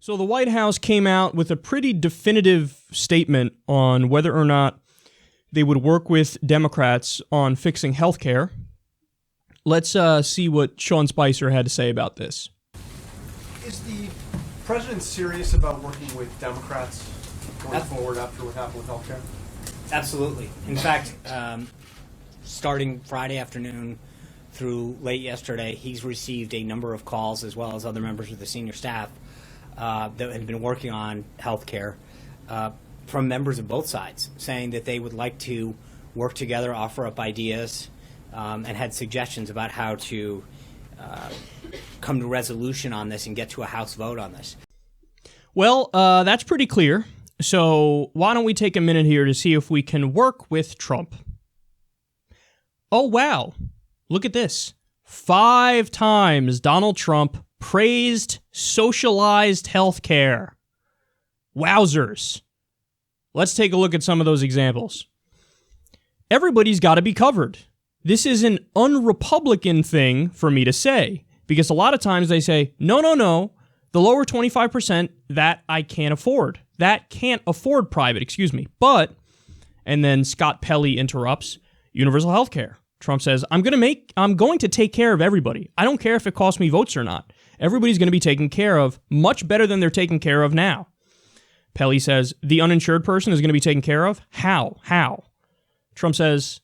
So the White House came out with a pretty definitive statement on whether or not they would work with Democrats on fixing health care. Let's see what Sean Spicer had to say about this. Is the president serious about working with Democrats going forward after what happened with health care? Absolutely. In fact, starting Friday afternoon through late yesterday, he's received a number of calls, as well as other members of the senior staff, that had been working on health care from members of both sides, saying that they would like to work together, offer up ideas, and had suggestions about how to come to resolution on this and get to a House vote on this. Well, that's pretty clear. So why don't we take a minute here to see if we can work with Trump? Oh, wow. Look at this. 5 times Donald Trump praised socialized health care. Wowzers. Let's take a look at some of those examples. Everybody's got to be covered. This is an un-Republican thing for me to say, because a lot of times they say, no, the lower 25%, that I can't afford. That can't afford private, But, and then Scott Pelley interrupts, universal health care. Trump says, I'm going to take care of everybody. I don't care if it costs me votes or not. Everybody's going to be taken care of much better than they're taken care of now. Pelley says, the uninsured person is going to be taken care of? How? Trump says,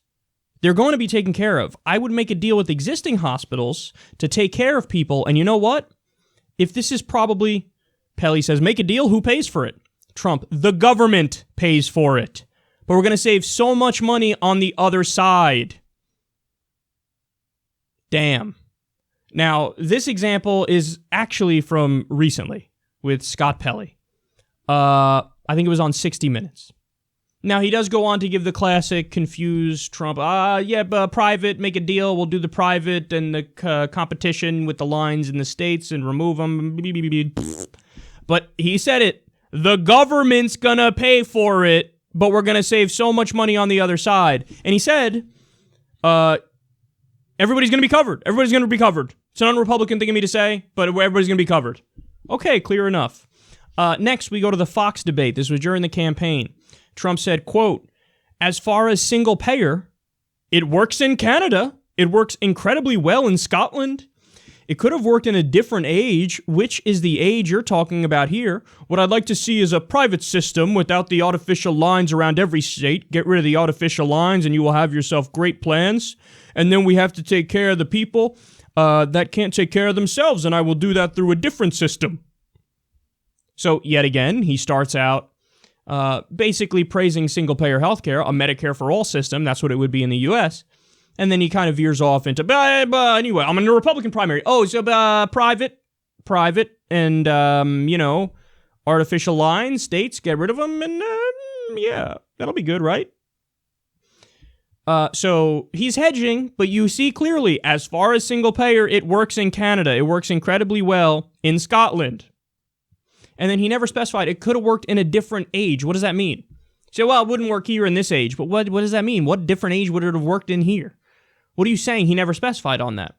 they're going to be taken care of. I would make a deal with existing hospitals to take care of people. And you know what? If this is probably, Pelley says, make a deal, who pays for it? Trump, the government pays for it. But we're going to save so much money on the other side. Damn. Now, this example is actually from recently with Scott Pelley. I think it was on 60 Minutes. Now, he does go on to give the classic confused Trump, private, make a deal, we'll do the private and the competition with the lines in the states and remove them. But he said it, the government's gonna pay for it, but we're gonna save so much money on the other side. And he said, everybody's gonna be covered. Everybody's gonna be covered. It's an un-Republican thing of me to say, but everybody's gonna be covered. Okay, clear enough. Next, we go to the Fox debate. This was during the campaign. Trump said, quote, as far as single payer, it works in Canada. It works incredibly well in Scotland. It could have worked in a different age. Which is the age you're talking about here? What I'd like to see is a private system without the artificial lines around every state. Get rid of the artificial lines and you will have yourself great plans. And then we have to take care of the people that can't take care of themselves, and I will do that through a different system. So, yet again, he starts out basically praising single-payer healthcare, a Medicare for all system. That's what it would be in the U.S. And then he kind of veers off into, anyway, I'm in a Republican primary. Oh, so private, and, artificial lines, states, get rid of them, and, yeah, that'll be good, right? So he's hedging, but you see clearly, as far as single-payer, it works in Canada. It works incredibly well in Scotland. And then he never specified it could have worked in a different age. What does that mean? So, well, it wouldn't work here in this age, but what does that mean? What different age would it have worked in here? What are you saying? He never specified on that.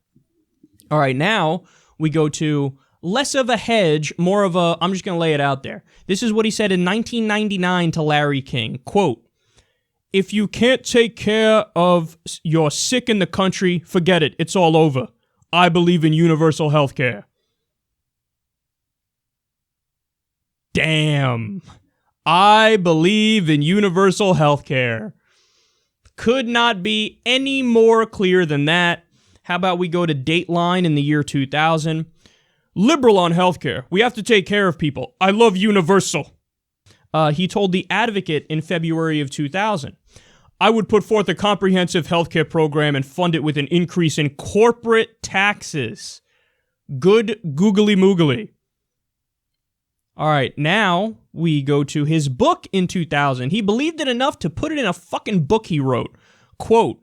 All right, now we go to less of a hedge, more of a, I'm just going to lay it out there. This is what he said in 1999 to Larry King. Quote, if you can't take care of your sick in the country, forget it. It's all over. I believe in universal health care. Damn. I believe in universal health care. Could not be any more clear than that. How about we go to Dateline in the year 2000? Liberal on healthcare. We have to take care of people. I love universal. He told The Advocate in February of 2000, I would put forth a comprehensive healthcare program and fund it with an increase in corporate taxes. Good googly moogly. All right, now we go to his book in 2000. He believed it enough to put it in a fucking book he wrote. Quote,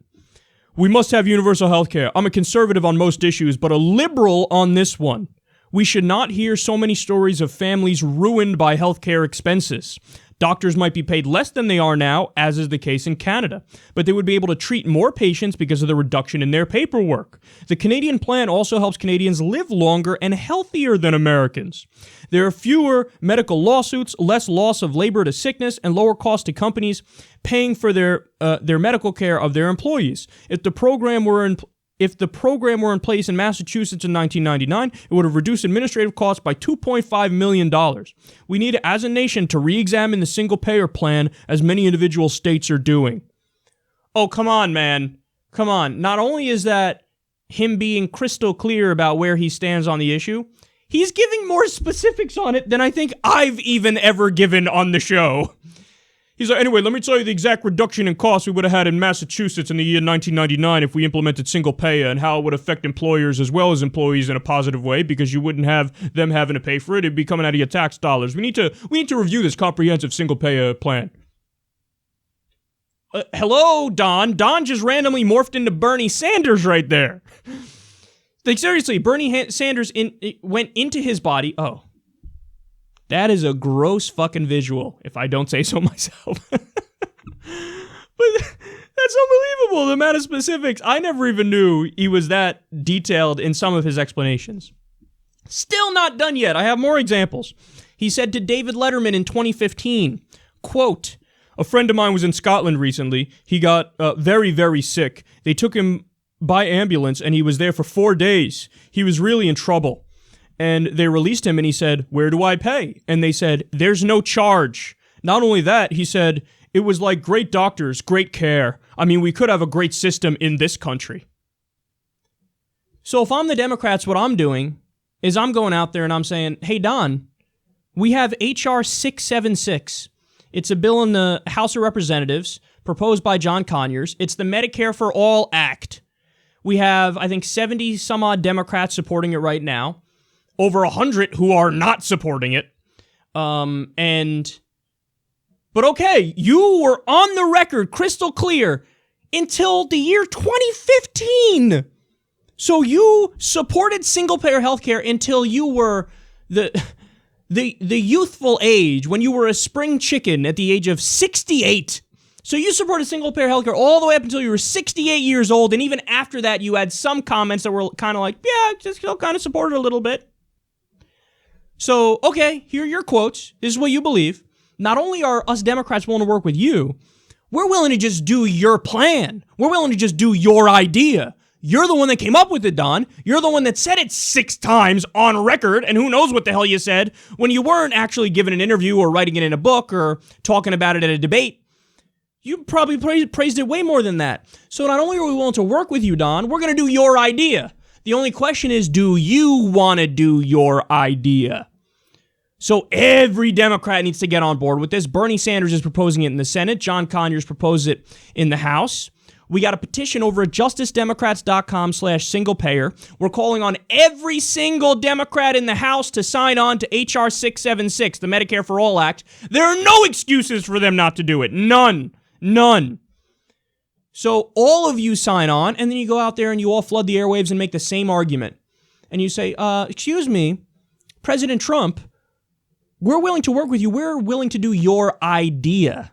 we must have universal health care. I'm a conservative on most issues, but a liberal on this one. We should not hear so many stories of families ruined by healthcare expenses. Doctors might be paid less than they are now, as is the case in Canada, but they would be able to treat more patients because of the reduction in their paperwork. The Canadian plan also helps Canadians live longer and healthier than Americans. There are fewer medical lawsuits, less loss of labor to sickness, and lower cost to companies paying for their medical care of their employees. If the program were in place in Massachusetts in 1999, it would have reduced administrative costs by $2.5 million. We need, as a nation, to re-examine the single-payer plan, as many individual states are doing. Oh, come on, man. Come on. Not only is that him being crystal clear about where he stands on the issue, he's giving more specifics on it than I think I've even ever given on the show. He's like, anyway, let me tell you the exact reduction in costs we would have had in Massachusetts in the year 1999 if we implemented single payer, and how it would affect employers as well as employees in a positive way, because you wouldn't have them having to pay for it. It'd be coming out of your tax dollars. We need to review this comprehensive single payer plan. Hello, Don. Don just randomly morphed into Bernie Sanders right there. Like, seriously, Bernie Sanders went into his body. Oh. That is a gross fucking visual, if I don't say so myself. But that's unbelievable, the amount of specifics. I never even knew he was that detailed in some of his explanations. Still not done yet. I have more examples. He said to David Letterman in 2015, quote, "A friend of mine was in Scotland recently. He got very, very sick. They took him by ambulance, and he was there for 4 days. He was really in trouble. And they released him, and he said, 'Where do I pay?' And they said, 'There's no charge.' Not only that," he said, "it was like great doctors, great care. I mean, we could have a great system in this country." So if I'm the Democrats, what I'm doing is I'm going out there and I'm saying, hey, Don, we have H.R. 676. It's a bill in the House of Representatives proposed by John Conyers. It's the Medicare for All Act. We have, I think, 70 some odd Democrats supporting it right now. Over 100 who are not supporting it. But okay, you were on the record crystal clear until the year 2015. So you supported single-payer healthcare until you were the youthful age, when you were a spring chicken at the age of 68. So you supported single-payer healthcare all the way up until you were 68 years old, and even after that, you had some comments that were kind of like, yeah, just still kind of supported a little bit. So, okay, here are your quotes. This is what you believe. Not only are us Democrats willing to work with you, we're willing to just do your plan. We're willing to just do your idea. You're the one that came up with it, Don. You're the one that said it 6 times on record, and who knows what the hell you said when you weren't actually giving an interview or writing it in a book or talking about it at a debate. You probably praised it way more than that. So not only are we willing to work with you, Don, we're going to do your idea. The only question is, do you want to do your idea? So every Democrat needs to get on board with this. Bernie Sanders is proposing it in the Senate. John Conyers proposed it in the House. We got a petition over at justicedemocrats.com/singlepayer. We're calling on every single Democrat in the House to sign on to H.R. 676, the Medicare for All Act. There are no excuses for them not to do it. None. So all of you sign on, and then you go out there and you all flood the airwaves and make the same argument. And you say, excuse me, President Trump, we're willing to work with you. We're willing to do your idea.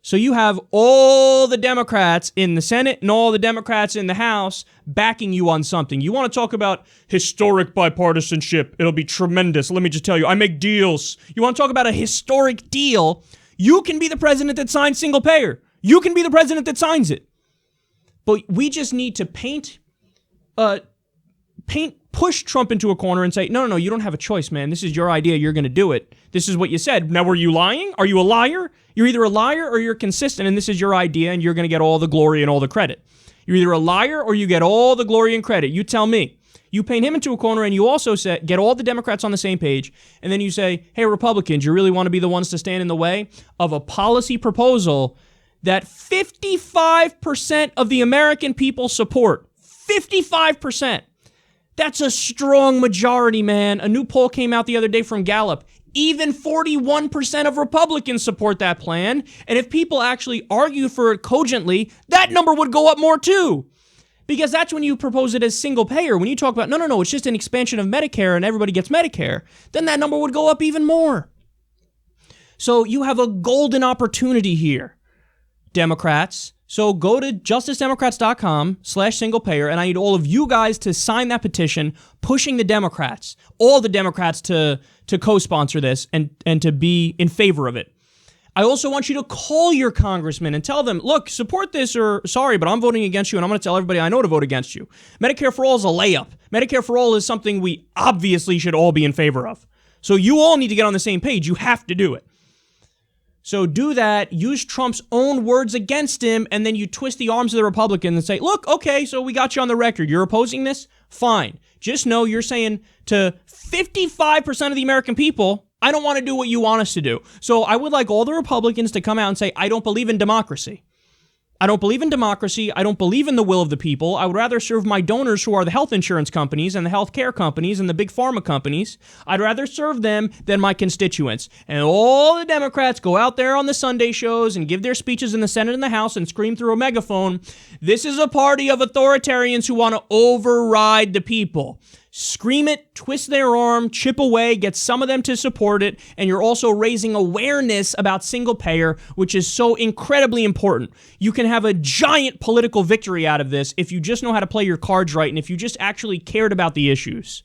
So you have all the Democrats in the Senate and all the Democrats in the House backing you on something. You want to talk about historic bipartisanship? It'll be tremendous. Let me just tell you, I make deals. You want to talk about a historic deal? You can be the president that signs single payer. You can be the president that signs it. But we just need to push Trump into a corner and say, no, you don't have a choice, man. This is your idea. You're going to do it. This is what you said. Now, were you lying? Are you a liar? You're either a liar or you're consistent, and this is your idea, and you're going to get all the glory and all the credit. You're either a liar or you get all the glory and credit. You tell me. You paint him into a corner, and you also get all the Democrats on the same page, and then you say, hey, Republicans, you really want to be the ones to stand in the way of a policy proposal that 55% of the American people support. 55%. That's a strong majority, man. A new poll came out the other day from Gallup. Even 41% of Republicans support that plan. And if people actually argue for it cogently, that number would go up more too. Because that's when you propose it as single payer. When you talk about, no, it's just an expansion of Medicare and everybody gets Medicare, then that number would go up even more. So you have a golden opportunity here, Democrats. So go to justicedemocrats.com/single payer, and I need all of you guys to sign that petition pushing the Democrats, all the Democrats to co-sponsor this and to be in favor of it. I also want you to call your congressman and tell them, look, support this, or sorry, but I'm voting against you, and I'm going to tell everybody I know to vote against you. Medicare for all is a layup. Medicare for all is something we obviously should all be in favor of. So you all need to get on the same page. You have to do it. So do that, use Trump's own words against him, and then you twist the arms of the Republicans and say, look, okay, so we got you on the record. You're opposing this? Fine. Just know you're saying to 55% of the American people, I don't want to do what you want us to do. So I would like all the Republicans to come out and say, I don't believe in democracy. I don't believe in democracy. I don't believe in the will of the people. I would rather serve my donors, who are the health insurance companies and the health care companies and the big pharma companies. I'd rather serve them than my constituents. And all the Democrats go out there on the Sunday shows and give their speeches in the Senate and the House and scream through a megaphone, this is a party of authoritarians who want to override the people. Scream it, twist their arm, chip away, get some of them to support it, and you're also raising awareness about single payer, which is so incredibly important. You can have a giant political victory out of this if you just know how to play your cards right and if you just actually cared about the issues.